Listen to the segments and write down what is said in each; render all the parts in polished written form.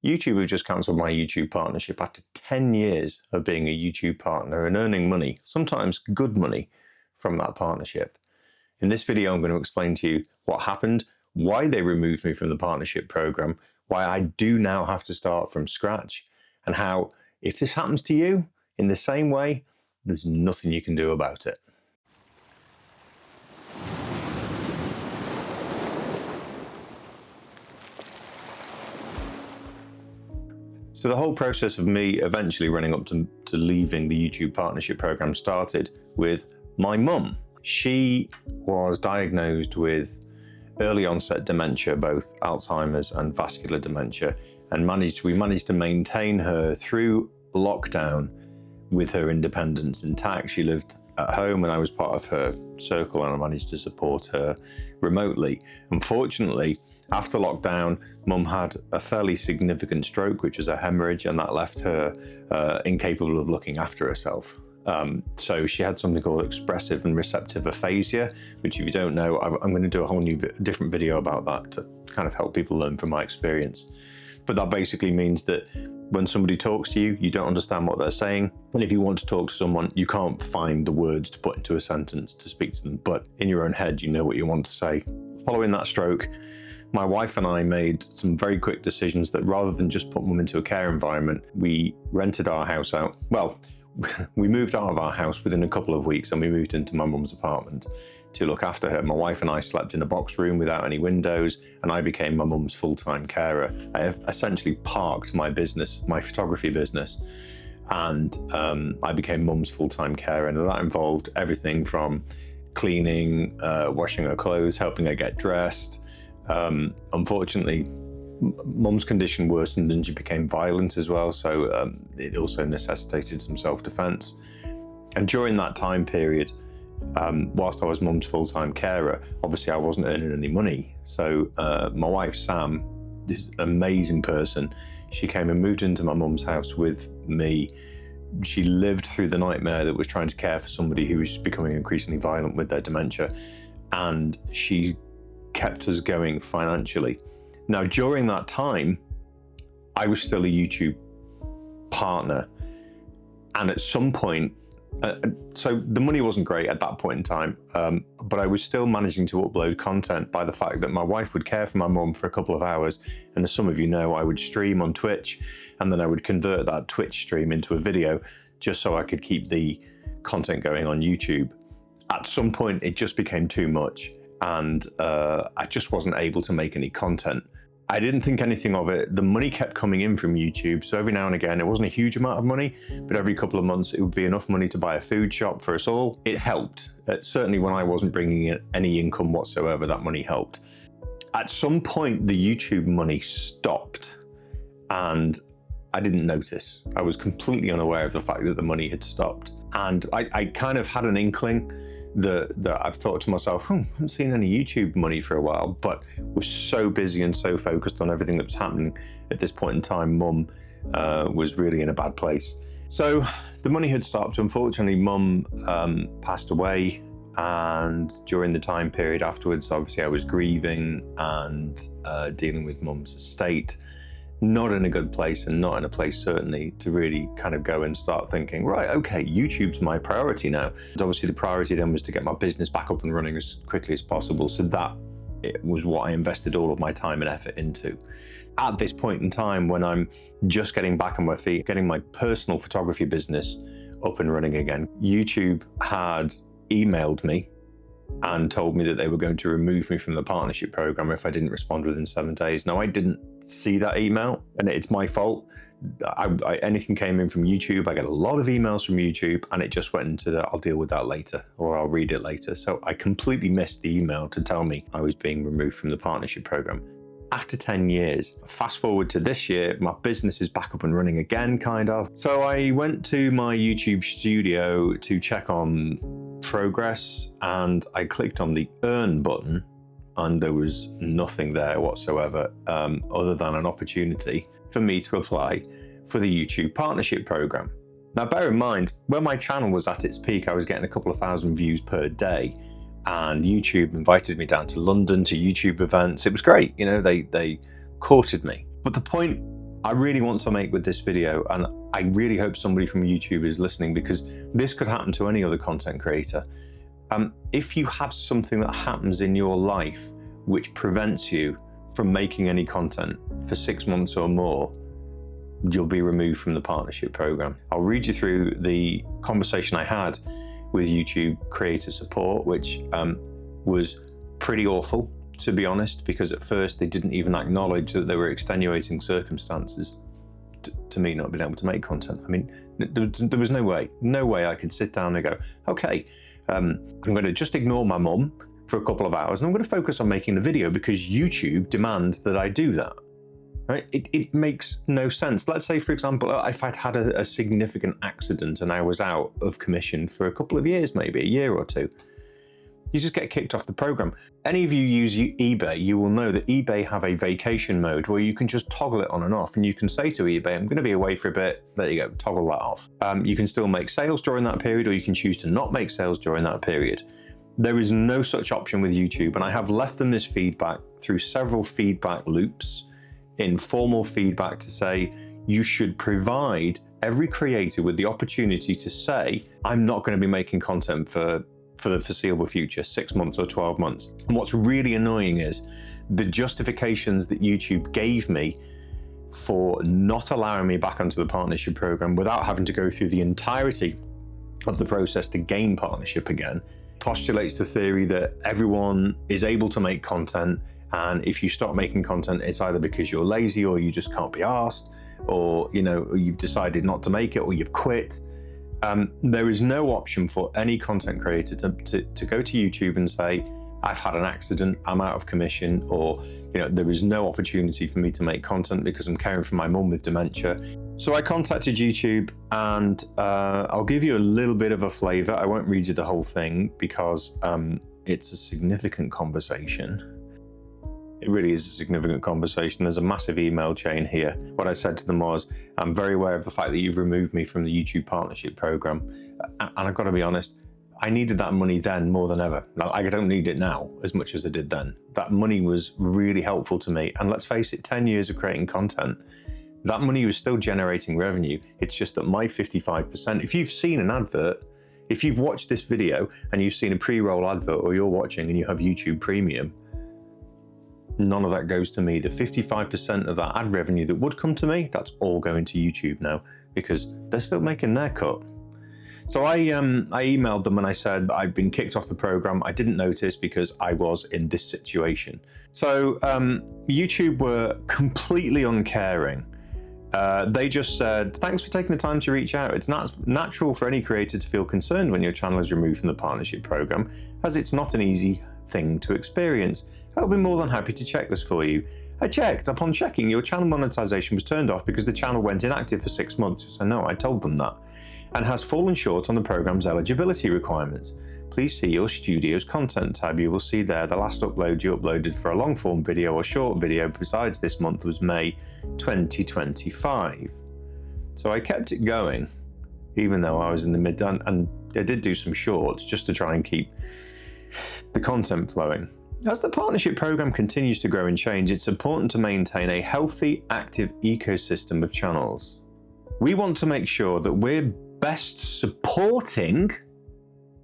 YouTube have just cancelled my YouTube partnership after 10 years of being a YouTube partner and earning money, sometimes good money, from that partnership. In this video, I'm going to explain to you what happened, why they removed me from the partnership program, why I do now have to start from scratch, and how, if this happens to you in the same way, there's nothing you can do about it. So the whole process of me eventually running up to leaving the YouTube partnership program started with my mum. She was diagnosed with early-onset dementia, both Alzheimer's and vascular dementia, and we managed to maintain her through lockdown with her independence intact. She lived at home and I was part of her circle, and I managed to support her remotely. Unfortunately, after lockdown, Mum had a fairly significant stroke, which was a hemorrhage, and that left her incapable of looking after herself. So she had something called expressive and receptive aphasia, which, if you don't know, I'm going to do a whole different video about that to kind of help people learn from my experience. But that basically means that when somebody talks to you, you don't understand what they're saying. And if you want to talk to someone, you can't find the words to put into a sentence to speak to them. But in your own head, you know what you want to say. Following that stroke, my wife and I made some very quick decisions that rather than just put Mum into a care environment, we rented our house out. Well, we moved out of our house within a couple of weeks and we moved into my mum's apartment to look after her. My wife and I slept in a box room without any windows, and I became my mum's full-time carer. I have essentially parked my business, my photography business, and I became Mum's full-time carer. And that involved everything from cleaning, washing her clothes, helping her get dressed. Unfortunately, Mum's condition worsened and she became violent as well, so it also necessitated some self-defense. And during that time period, whilst I was Mum's full-time carer, obviously I wasn't earning any money. So my wife Sam, this amazing person, she came and moved into my mum's house with me. She lived through the nightmare that was trying to care for somebody who was becoming increasingly violent with their dementia, and she kept us going financially. Now, during that time, I was still a YouTube partner, and at some point, so the money wasn't great at that point in time, but I was still managing to upload content by the fact that my wife would care for my mum for a couple of hours, and as some of you know, I would stream on Twitch, and then I would convert that Twitch stream into a video just so I could keep the content going on YouTube. At some point, it just became too much, and I just wasn't able to make any content. I didn't think anything of it. The money kept coming in from YouTube, so every now and again, it wasn't a huge amount of money, but every couple of months it would be enough money to buy a food shop for us all. It helped. Certainly when I wasn't bringing in any income whatsoever, that money helped. At some point, the YouTube money stopped, and I didn't notice. I was completely unaware of the fact that the money had stopped. And I kind of had an inkling that I thought to myself, I haven't seen any YouTube money for a while, but was so busy and so focused on everything that was happening at this point in time. Mum was really in a bad place. So the money had stopped. Unfortunately, Mum passed away, and during the time period afterwards, obviously I was grieving and dealing with Mum's estate. Not in a good place, and not in a place certainly to really kind of go and start thinking, right, okay, YouTube's my priority now. And obviously the priority then was to get my business back up and running as quickly as possible. So that it was what I invested all of my time and effort into. At this point in time, when I'm just getting back on my feet, getting my personal photography business up and running again, YouTube had emailed me and told me that they were going to remove me from the partnership program if I didn't respond within 7 days. Now, I didn't see that email, and it's my fault. Anything came in from YouTube, I get a lot of emails from YouTube, and it just went into the, I'll deal with that later, or I'll read it later. So I completely missed the email to tell me I was being removed from the partnership program. After 10 years, fast forward to this year, my business is back up and running again, kind of. So I went to my YouTube studio to check on progress, and I clicked on the earn button, and there was nothing there whatsoever other than an opportunity for me to apply for the YouTube partnership program. Now, bear in mind, when my channel was at its peak, I was getting a couple of thousand views per day, and YouTube invited me down to London to YouTube events. It was great, you know, they courted me. But the point I really want to make with this video, and I really hope somebody from YouTube is listening, because this could happen to any other content creator. If you have something that happens in your life which prevents you from making any content for 6 months or more, you'll be removed from the partnership program. I'll read you through the conversation I had with YouTube creator support, which was pretty awful, to be honest, because at first they didn't even acknowledge that there were extenuating circumstances to me not being able to make content. I mean, there was no way I could sit down and go, okay, I'm going to just ignore my mum for a couple of hours and I'm going to focus on making the video because YouTube demand that I do that. Right? It makes no sense. Let's say, for example, if I'd had a significant accident and I was out of commission for a couple of years, maybe a year or two, you just get kicked off the program. Any of you use eBay, you will know that eBay have a vacation mode where you can just toggle it on and off, and you can say to eBay, I'm going to be away for a bit, there you go, toggle that off. You can still make sales during that period, or you can choose to not make sales during that period. There is no such option with YouTube, and I have left them this feedback through several feedback loops, informal feedback to say, you should provide every creator with the opportunity to say, I'm not going to be making content for the foreseeable future, 6 months or 12 months. And what's really annoying is the justifications that YouTube gave me for not allowing me back onto the partnership program without having to go through the entirety of the process to gain partnership again, postulates the theory that everyone is able to make content, and if you stop making content, it's either because you're lazy or you just can't be asked, or you've decided not to make it, or you've quit. There is no option for any content creator to go to YouTube and say, I've had an accident, I'm out of commission, or there is no opportunity for me to make content because I'm caring for my mum with dementia. So I contacted YouTube, and I'll give you a little bit of a flavor. I won't read you the whole thing because it's a significant conversation. It really is a significant conversation. There's a massive email chain here. What I said to them was, I'm very aware of the fact that you've removed me from the YouTube partnership program. And I've got to be honest, I needed that money then more than ever. I don't need it now as much as I did then. That money was really helpful to me. And let's face it, 10 years of creating content, that money was still generating revenue. It's just that my 55%, if you've seen an advert, if you've watched this video and you've seen a pre-roll advert, or you're watching and you have YouTube Premium, none of that goes to me. The 55% of that ad revenue that would come to me, that's all going to YouTube now because they're still making their cut. So I emailed them and I said, I've been kicked off the program. I didn't notice because I was in this situation. So YouTube were completely uncaring. They just said, thanks for taking the time to reach out. It's natural for any creator to feel concerned when your channel is removed from the partnership program, as it's not an easy thing to experience. I'll be more than happy to check this for you. I checked. Upon checking, your channel monetization was turned off because the channel went inactive for 6 months. So no, I told them that. And has fallen short on the program's eligibility requirements. Please see your studio's content tab. You will see there the last upload you uploaded for a long form video or short video besides this month was May 2025. So I kept it going, even though I was in the mid, and I did do some shorts just to try and keep the content flowing. As the partnership program continues to grow and change, it's important to maintain a healthy, active ecosystem of channels. We want to make sure that we're best supporting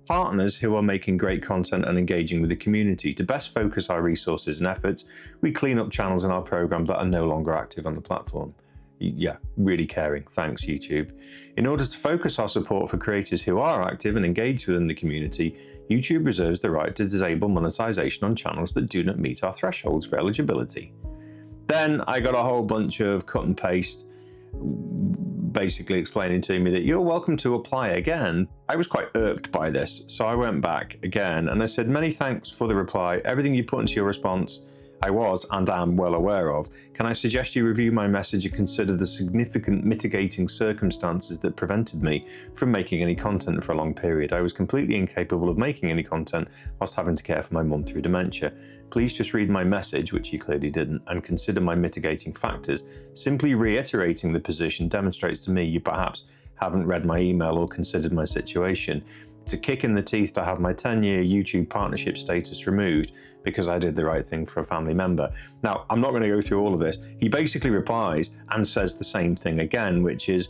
partners who are making great content and engaging with the community. To best focus our resources and efforts, we clean up channels in our program that are no longer active on the platform. Yeah, really caring. Thanks, YouTube. In order to focus our support for creators who are active and engaged within the community, YouTube reserves the right to disable monetization on channels that do not meet our thresholds for eligibility. Then I got a whole bunch of cut and paste, basically explaining to me that you're welcome to apply again. I was quite irked by this, so I went back again and I said, many thanks for the reply. Everything you put into your response I was and am well aware of. Can I suggest you review my message and consider the significant mitigating circumstances that prevented me from making any content for a long period? I was completely incapable of making any content whilst having to care for my mum through dementia. Please just read my message, which you clearly didn't, and consider my mitigating factors. Simply reiterating the position demonstrates to me you perhaps haven't read my email or considered my situation. It's a kick in the teeth to have my 10-year YouTube partnership status removed because I did the right thing for a family member. Now, I'm not going to go through all of this. He basically replies and says the same thing again, which is,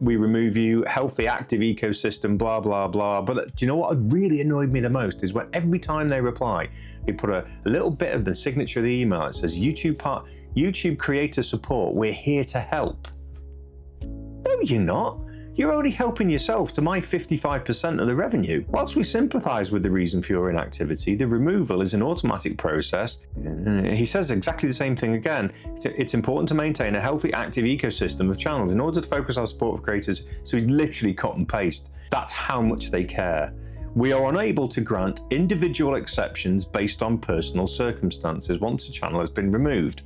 we remove you, healthy, active ecosystem, blah, blah, blah. But do you know what really annoyed me the most is when every time they reply, they put a little bit of the signature of the email. It says, YouTube creator support, we're here to help. No, you're not. You're only helping yourself to my 55% of the revenue. Whilst we sympathise with the reason for your inactivity, the removal is an automatic process. He says exactly the same thing again. It's important to maintain a healthy, active ecosystem of channels in order to focus our support of creators. So he literally cut and paste. That's how much they care. We are unable to grant individual exceptions based on personal circumstances once a channel has been removed.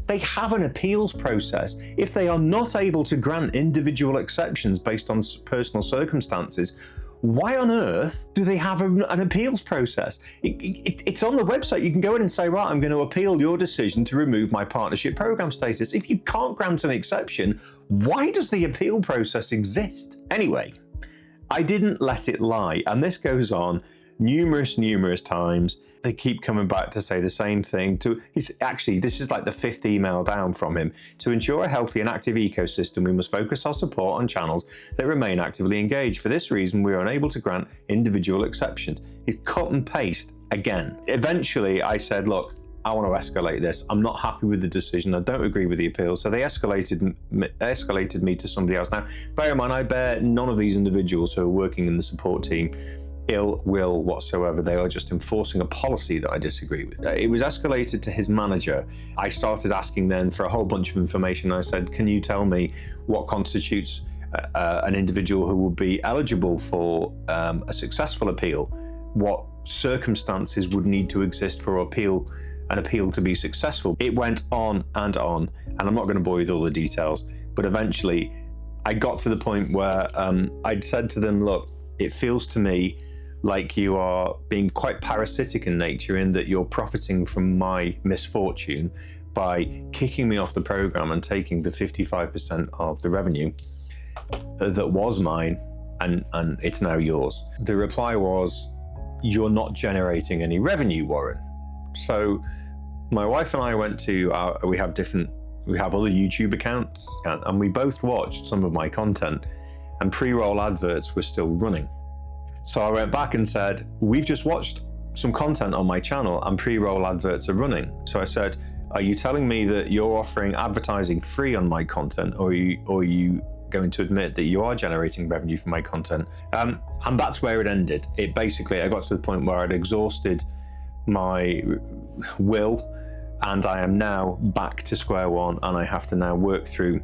They have an appeals process. If they are not able to grant individual exceptions based on personal circumstances, why on earth do they have an appeals process? It's on the website. You can go in and say, right, I'm going to appeal your decision to remove my partnership program status. If you can't grant an exception, why does the appeal process exist? Anyway, I didn't let it lie. And this goes on numerous times. They keep coming back to say the same thing. This is like the 5th email down from him. To ensure a healthy and active ecosystem, we must focus our support on channels that remain actively engaged. For this reason, we are unable to grant individual exceptions. He's cut and paste again. Eventually, I said, look, I want to escalate this. I'm not happy with the decision. I don't agree with the appeal. So they escalated me to somebody else. Now, bear in mind, I bear none of these individuals who are working in the support team ill will whatsoever. They are just enforcing a policy that I disagree with. It was escalated to his manager. I started asking then for a whole bunch of information. I said, can you tell me what constitutes an individual who will be eligible for a successful appeal? What circumstances would need to exist for an appeal to be successful? It went on, and I'm not going to bore you with all the details, but eventually I got to the point where I'd said to them, look, it feels to me like you are being quite parasitic in nature, in that you're profiting from my misfortune by kicking me off the program and taking the 55% of the revenue that was mine, and it's now yours. The reply was, you're not generating any revenue, Warren. So my wife and I went to we have other YouTube accounts, and we both watched some of my content, and pre-roll adverts were still running. So I went back and said, we've just watched some content on my channel and pre-roll adverts are running. So I said, are you telling me that you're offering advertising free on my content, or are you going to admit that you are generating revenue from my content? And that's where it ended. I got to the point where I'd exhausted my will, and I am now back to square one, and I have to now work through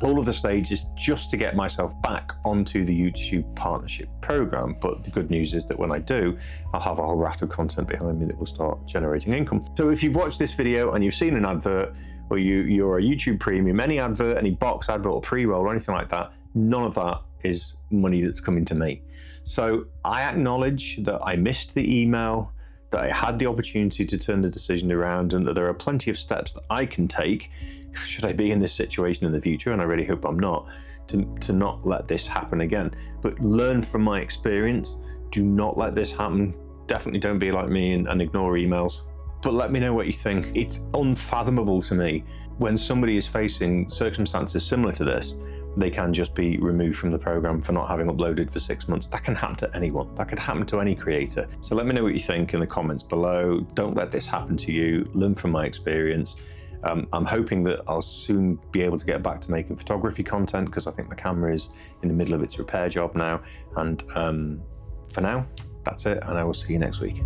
all of the stages just to get myself back onto the YouTube partnership program. But the good news is that when I do, I'll have a whole raft of content behind me that will start generating income. So if you've watched this video and you've seen an advert, or you're a YouTube premium, any advert, any box advert or pre-roll or anything like that, none of that is money that's coming to me. So I acknowledge that I missed the email, that I had the opportunity to turn the decision around, and that there are plenty of steps that I can take should I be in this situation in the future, and I really hope I'm not, to not let this happen again. But learn from my experience. Do not let this happen. Definitely don't be like me and ignore emails. But let me know what you think. It's unfathomable to me when somebody is facing circumstances similar to this. They can just be removed from the program for not having uploaded for 6 months. That can happen to anyone. That could happen to any creator. So let me know what you think in the comments below. Don't let this happen to you. Learn from my experience. I'm hoping that I'll soon be able to get back to making photography content, because I think the camera is in the middle of its repair job now. And for now, that's it, and I will see you next week.